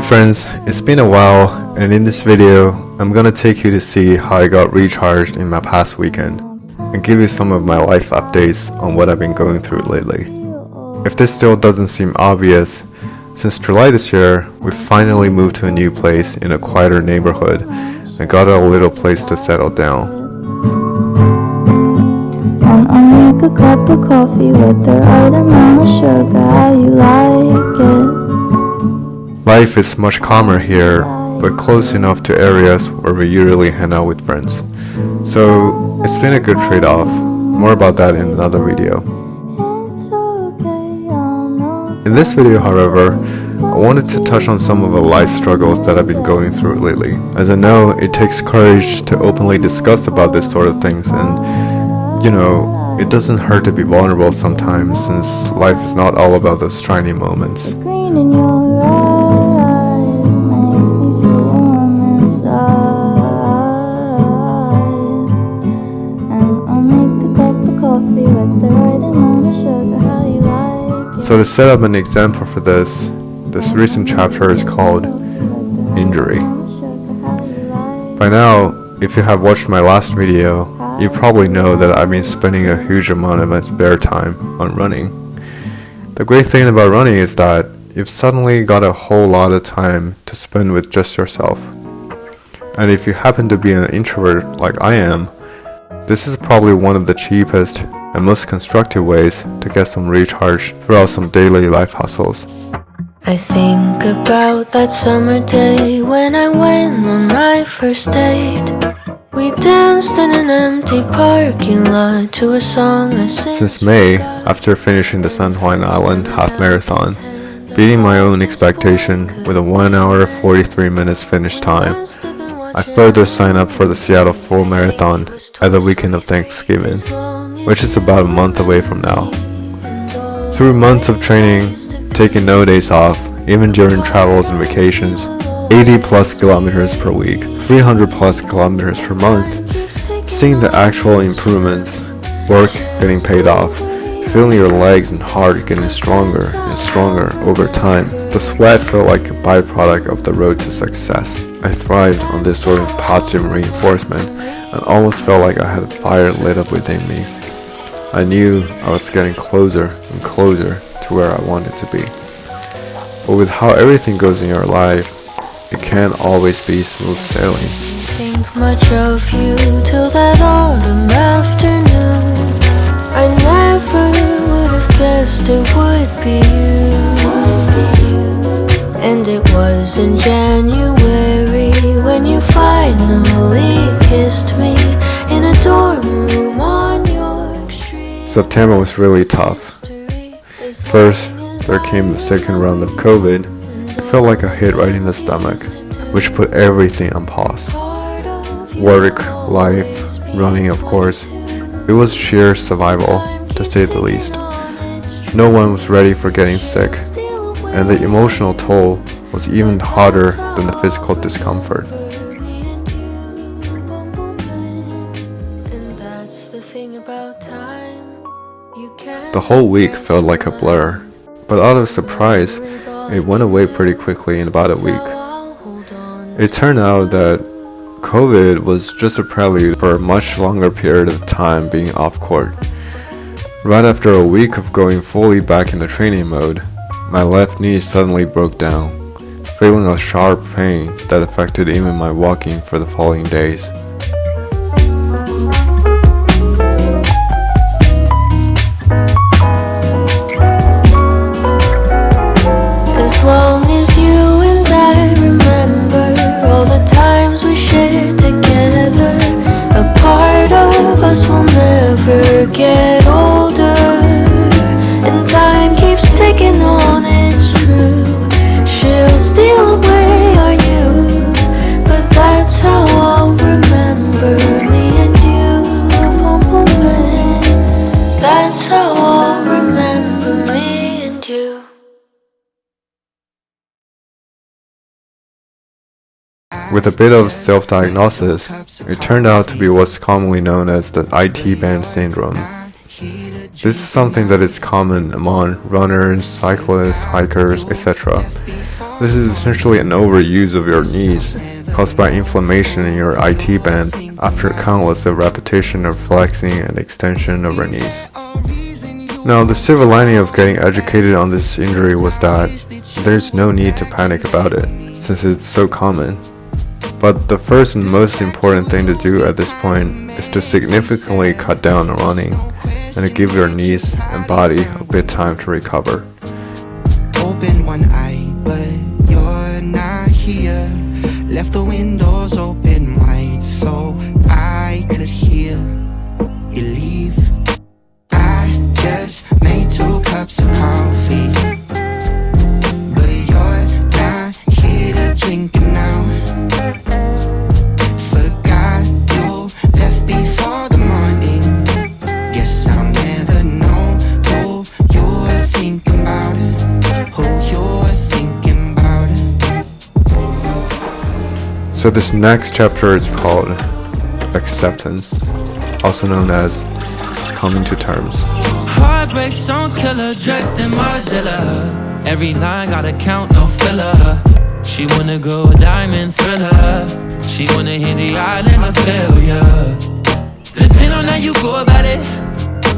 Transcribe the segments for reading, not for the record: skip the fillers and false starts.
friends, it's been a while, and in this video I'm gonna take you to see how I got recharged in my past weekend and give you some of my life updates on what I've been going through lately. If this still doesn't seem obvious, since July this year we finally moved to a new place in a quieter neighborhood and got a little place to settle down. And I'll make a cup of coffee with the right amount of sugar, how you like it. Life is much calmer here, but close enough to areas where we usually hang out with friends. So it's been a good trade-off. More about that in another video. In this video, however, I wanted to touch on some of the life struggles that I've been going through lately, as I know it takes courage to openly discuss about this sort of things, and it doesn't hurt to be vulnerable sometimes, since life is not all about those shiny moments. Green in your eyes makes me feel warm inside. And I'll make a cup of coffee with the right amount of sugar, how you like it. So to set up an example for this recent chapter is called Injury. By now, if you have watched my last video, you probably know that I've been spending a huge amount of my spare time on running. The great thing about running is that you've suddenly got a whole lot of time to spend with just yourself. And if you happen to be an introvert like I am, this is probably one of the cheapest and most constructive ways to get some recharge throughout some daily life hustles. I think about that summer day when I went on my first date. We danced in an empty parking lot to a song I sang. Since May, after finishing the San Juan Island half marathon, beating my own expectation with a 1 hour 43 minutes finish time, I further signed up for the Seattle Full Marathon at the weekend of Thanksgiving, which is about a month away from now. Through months of training, taking no days off, even during travels and vacations, 80 plus kilometers per week, 300 plus kilometers per month, seeing the actual improvements, work getting paid off, feeling your legs and heart getting stronger and stronger over time. The sweat felt like a byproduct of the road to success. I thrived on this sort of positive reinforcement and almost felt like I had a fire lit up within me. I knew I was getting closer and closer to where I wanted to be. But with how everything goes in your life, it can't always be smooth sailing. Think much of you till that autumn afternoon. I never would have guessed it would be you. And it was in January when you finally kissed me in a dorm room on York Street. September was really tough. First, there came the second round of COVID. It felt like a hit right in the stomach, which put everything on pause. Work, life, running, of course. It was sheer survival, to say the least. No one was ready for getting sick, and the emotional toll was even harder than the physical discomfort. The whole week felt like a blur, but out of surprise, it went away pretty quickly in about a week. It turned out that COVID was just a prelude for a much longer period of time being off court. Right after a week of going fully back into training mode, my left knee suddenly broke down, feeling a sharp pain that affected even my walking for the following days. As long as you and I remember all the times we shared together, a part of us will never get older. And time keeps ticking on, it's true. She'll steal away our youth, but that's how I'll remember me and you. That's how I'll remember me and you. With a bit of self-diagnosis, it turned out to be what's commonly known as the IT band syndrome. This is something that is common among runners, cyclists, hikers, etc. This is essentially an overuse of your knees, caused by inflammation in your IT band after countless of repetition of flexing and extension of your knees. Now, the silver lining of getting educated on this injury was that there's no need to panic about it, since it's so common. But the first and most important thing to do at this point is to significantly cut down on running and to give your knees and body a bit time to recover. Open one eye, but you're not here. Left the windows open wide so I could hear you leave. I just made 2 cups of coffee, but you're not here to drink it now. Forgot you left before the morning. Guess I'll never know who you were thinking about it. Who you were thinking about it. So this next chapter is called Acceptance, also known as Coming to Terms. Heartbreak song killer dressed in Margiela. Every line got a count, no filler. She wanna go a diamond thriller. She wanna hit the island of failure. Depending on how you go about it.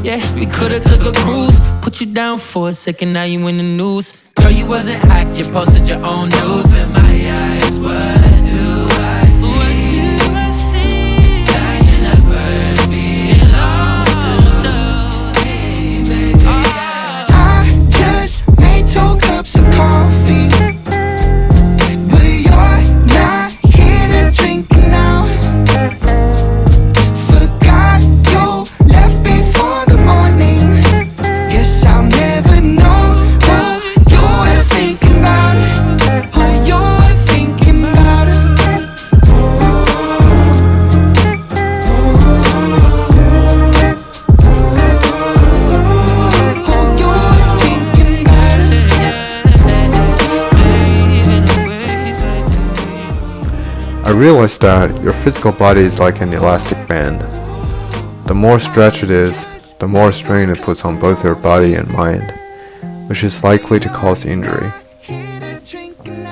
Yeah, we could've took a cruise. Put you down for a second, now you in the news. Girl, you wasn't hack, you posted your own nudes. In my eyes, what do I see? What do I see? That you never belong to. Hey, baby, I just made 2 cups of coffee, but you're not here to drink it now. Forgot you left before the morning. Guess I'll never know who you were thinking about it. Who you were thinking about it. Who you were thinking about it. I realized that your physical body is like an elastic band. The more stretch it is, the more strain it puts on both your body and mind, which is likely to cause injury.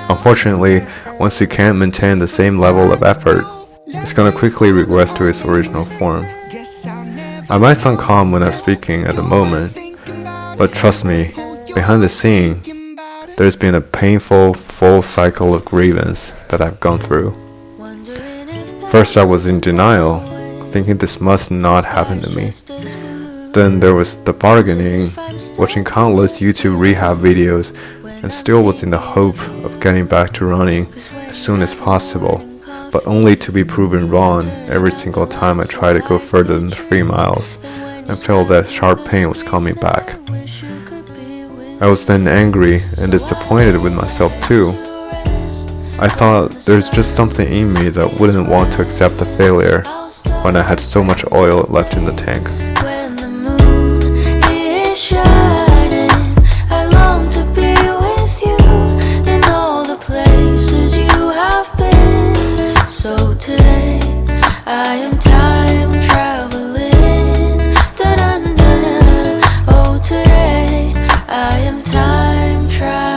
Unfortunately, once you can't maintain the same level of effort, it's gonna quickly regress to its original form. I might sound calm when I'm speaking at the moment, but trust me, behind the scene, there's been a painful, full cycle of grievance that I've gone through. First, I was in denial, thinking this must not happen to me. Then there was the bargaining, watching countless YouTube rehab videos, and still was in the hope of getting back to running as soon as possible, but only to be proven wrong every single time I tried to go further than 3 miles and felt that sharp pain was coming back. I was then angry and disappointed with myself too. I thought there's just something in me that wouldn't want to accept the failure when I had so much oil left in the tank. When the moon is shining, I long to be with you in all the places you have been. So today, I am time traveling. Da-dun-dun-dun. Oh, today, I am time traveling.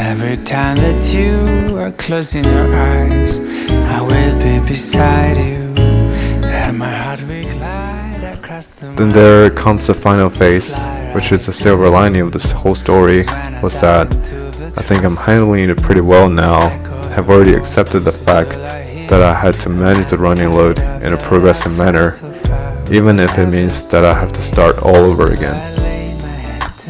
Every time that you are closing your eyes, I will be beside you, and my heart will glide across the Then there comes the final phase, which is the silver lining of this whole story, was that I think I'm handling it pretty well now. Have already accepted the fact that I had to manage the running load in a progressive manner, even if it means that I have to start all over again.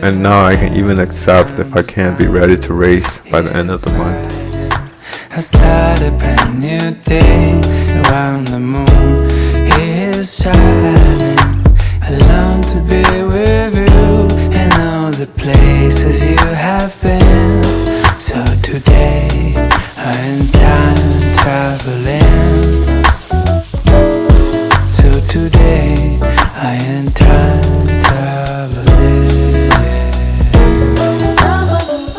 And now I can even accept if I can't be ready to race by the end of the month. I start a brand new day around the moon is shining. I long to be with you in all the places you have been. So today I am time traveling. So today I am time traveling.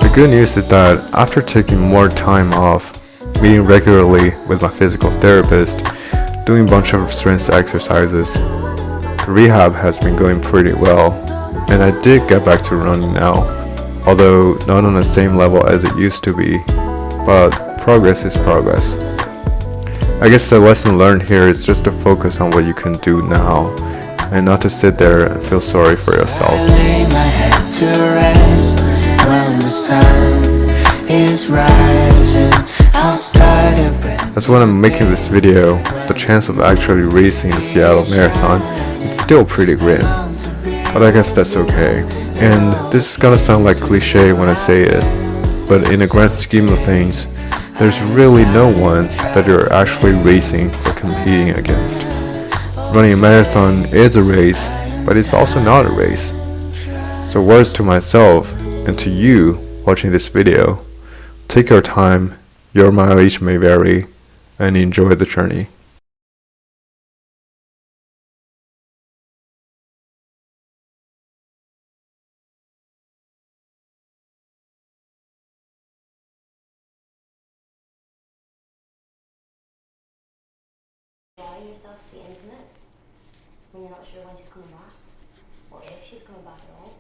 The good news is that after taking more time off, meeting regularly with my physical therapist, doing a bunch of strength exercises, rehab has been going pretty well, and I did get back to running now, although not on the same level as it used to be, but progress is progress. I guess the lesson learned here is just to focus on what you can do now, and not to sit there and feel sorry for yourself. I lay my head to rest when the sun is rising. I'll start a brand. That's when I'm making this video, the chance of actually racing the Seattle Marathon, it's still pretty grim. But I guess that's okay. And this is gonna sound like cliche when I say it, but in the grand scheme of things, there's really no one that you're actually racing or competing against. Running a marathon is a race, but it's also not a race. So words to myself and to you watching this video, take your time, your mileage may vary, and enjoy the journey. Allow yourself to be intimate when you're not sure when she's coming back, or if she's coming back at all.